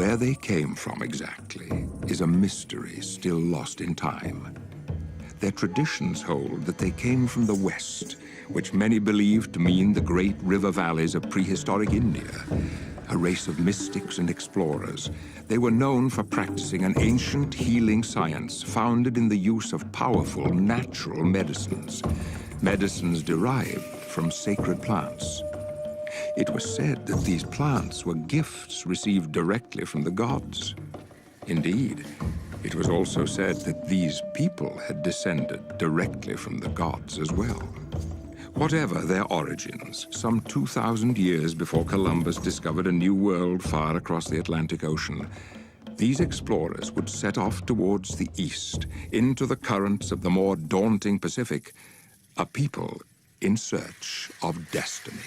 where they came from exactly is a mystery still lost in time. Their traditions hold that they came from the West, which many believe to mean the great river valleys of prehistoric India. A race of mystics and explorers, they were known for practicing an ancient healing science founded in the use of powerful natural medicines, medicines derived from sacred plants. It was said that these plants were gifts received directly from the gods. Indeed, it was also said that these people had descended directly from the gods as well. Whatever their origins, some 2,000 years before Columbus discovered a new world far across the Atlantic Ocean, these explorers would set off towards the east, into the currents of the more daunting Pacific, a people in search of destiny.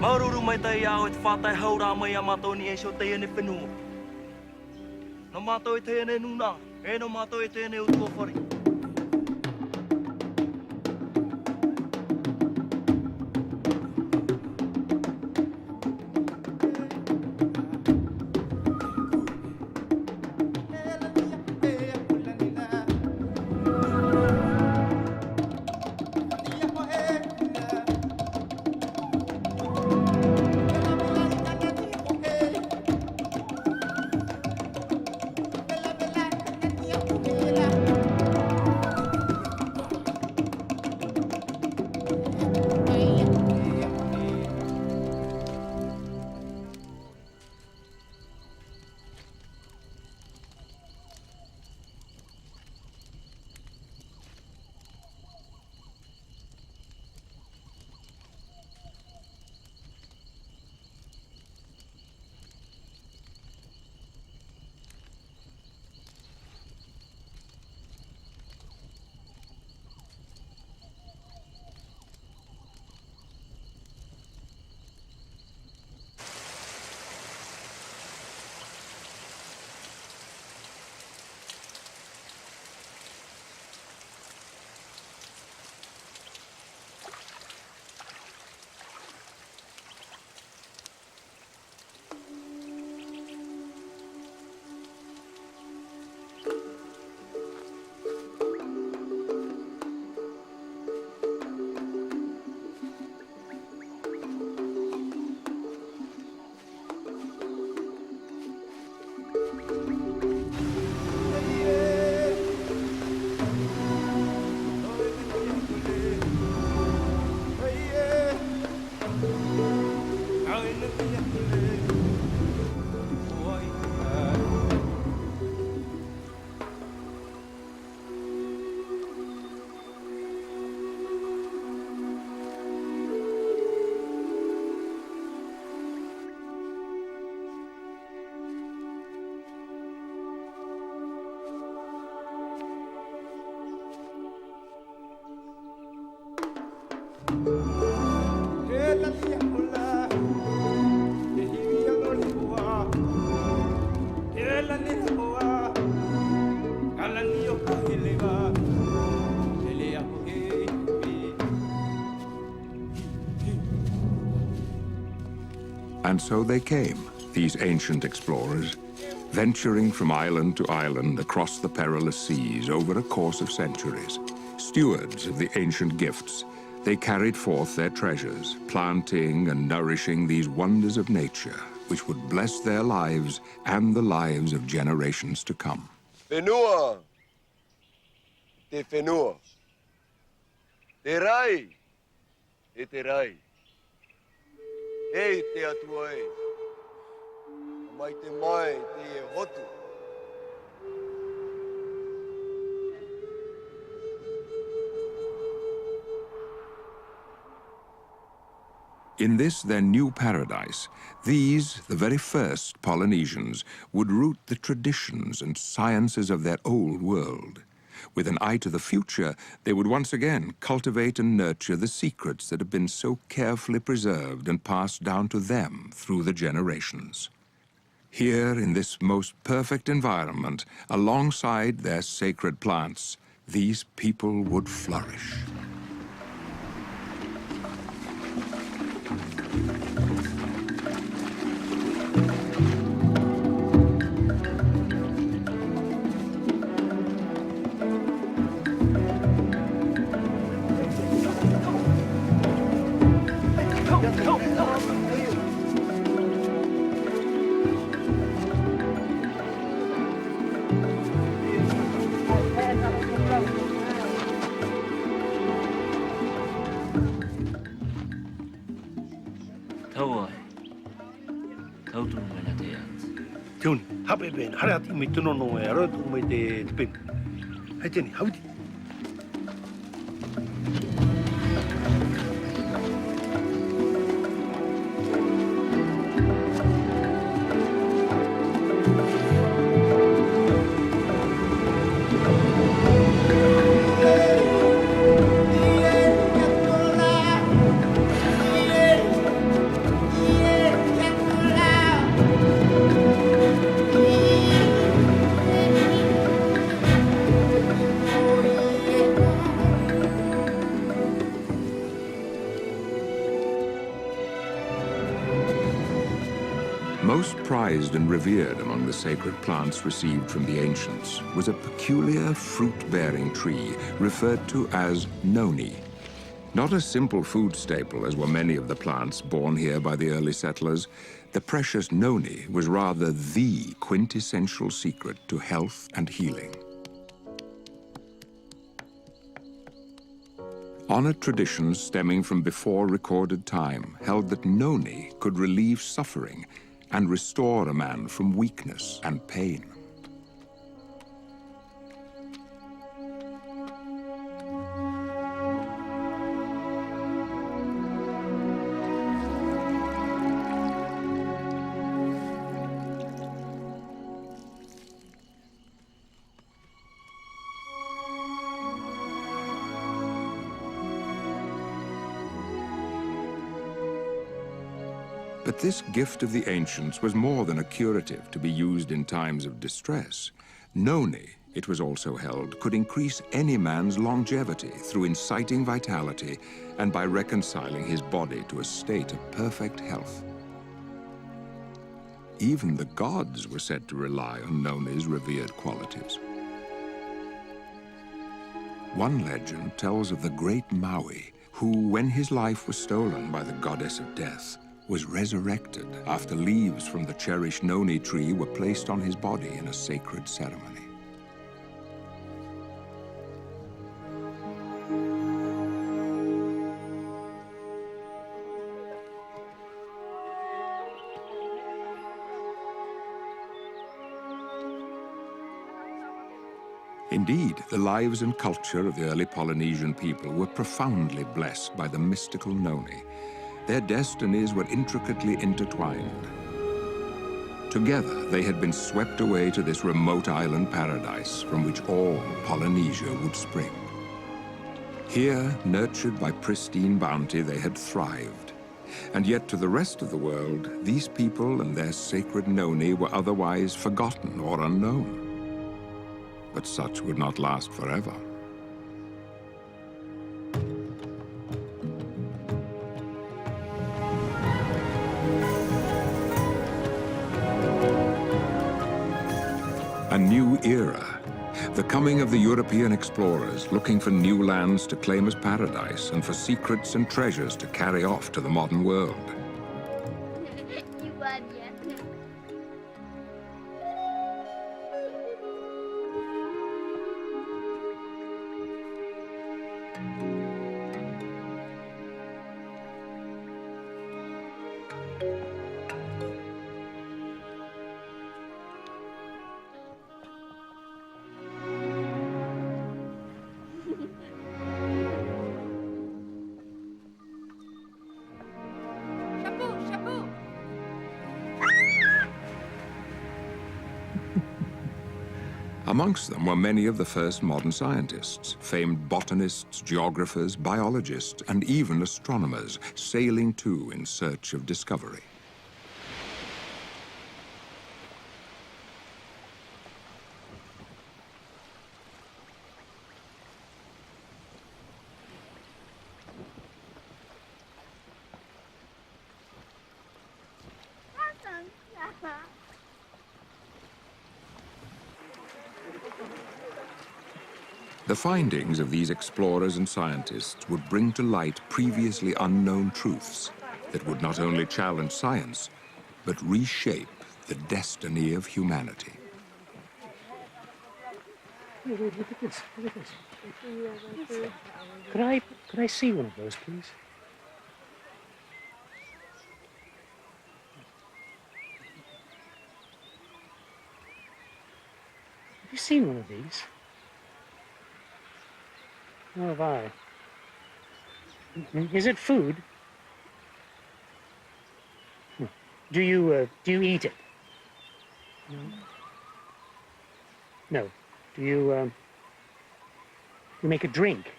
Maruru mai tai au et whatai haura mai a matoni e so te ene whenua. No mato e te ene nuna, e no mato e te ene utua whari. And so they came, these ancient explorers, venturing from island to island across the perilous seas over a course of centuries. Stewards of the ancient gifts, they carried forth their treasures, planting and nourishing these wonders of nature, which would bless their lives and the lives of generations to come. Whenua, te whenua. Te rai, e te rai. Hei te atua e. Mai te mai te e hotu. In this, their new paradise, these, the very first Polynesians, would root the traditions and sciences of their old world. With an eye to the future, they would once again cultivate and nurture the secrets that have been so carefully preserved and passed down to them through the generations. Here, in this most perfect environment, alongside their sacred plants, these people would flourish. Tioni, hape ben, hare ati me tuno no e arotu me te pen. Hei tini, hauti. Most prized and revered among the sacred plants received from the ancients was a peculiar fruit-bearing tree referred to as noni. Not a simple food staple, as were many of the plants borne here by the early settlers, the precious noni was rather the quintessential secret to health and healing. Honored traditions stemming from before recorded time held that noni could relieve suffering and restore a man from weakness and pain. But this gift of the ancients was more than a curative to be used in times of distress. Noni, it was also held, could increase any man's longevity through inciting vitality and by reconciling his body to a state of perfect health. Even the gods were said to rely on Noni's revered qualities. One legend tells of the great Maui, who, when his life was stolen by the goddess of death, was resurrected after leaves from the cherished noni tree were placed on his body in a sacred ceremony. Indeed, the lives and culture of the early Polynesian people were profoundly blessed by the mystical noni. Their destinies were intricately intertwined. Together, they had been swept away to this remote island paradise from which all Polynesia would spring. Here, nurtured by pristine bounty, they had thrived. And yet to the rest of the world, these people and their sacred noni were otherwise forgotten or unknown. But such would not last forever. new era. The coming of the European explorers looking for new lands to claim as paradise and for secrets and treasures to carry off to the modern world. Amongst them were many of the first modern scientists, famed botanists, geographers, biologists, and even astronomers, sailing too in search of discovery. The findings of these explorers and scientists would bring to light previously unknown truths that would not only challenge science, but reshape the destiny of humanity. Look at this, look at this. Could I see one of those, please? Have you seen one of these? Nor have I. Is it food? Do you eat it? No. No. Do you make a drink?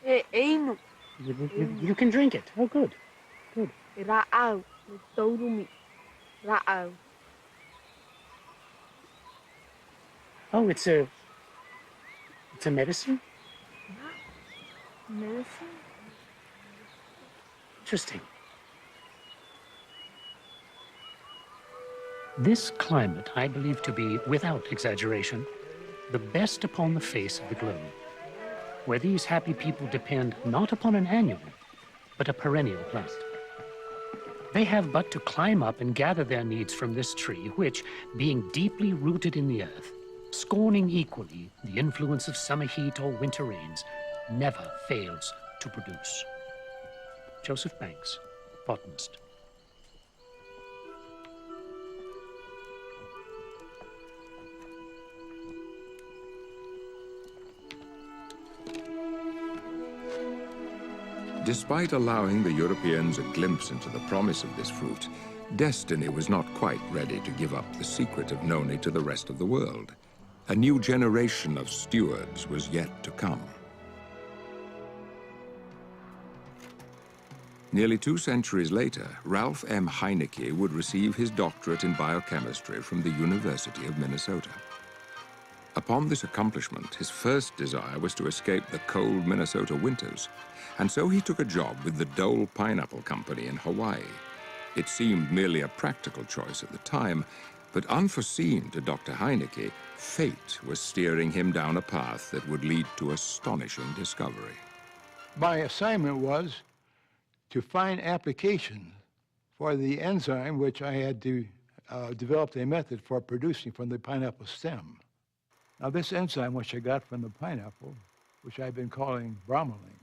You can drink it. Oh, good. Good. Oh, it's a medicine? Medicine? Interesting. This climate I believe to be, without exaggeration, the best upon the face of the globe, where these happy people depend not upon an annual, but a perennial plant. They have but to climb up and gather their needs from this tree, which, being deeply rooted in the earth, scorning equally the influence of summer heat or winter rains, never fails to produce. Joseph Banks, botanist. Despite allowing the Europeans a glimpse into the promise of this fruit, destiny was not quite ready to give up the secret of Noni to the rest of the world. A new generation of stewards was yet to come. Nearly 2 centuries later, Ralph M. Heinecke would receive his doctorate in biochemistry from the University of Minnesota. Upon this accomplishment, his first desire was to escape the cold Minnesota winters, and so he took a job with the Dole Pineapple Company in Hawaii. It seemed merely a practical choice at the time, but unforeseen to Dr. Heinecke, fate was steering him down a path that would lead to astonishing discovery. My assignment was to find application for the enzyme which I had to develop a method for producing from the pineapple stem. Now this enzyme which I got from the pineapple, which I've been calling bromelain,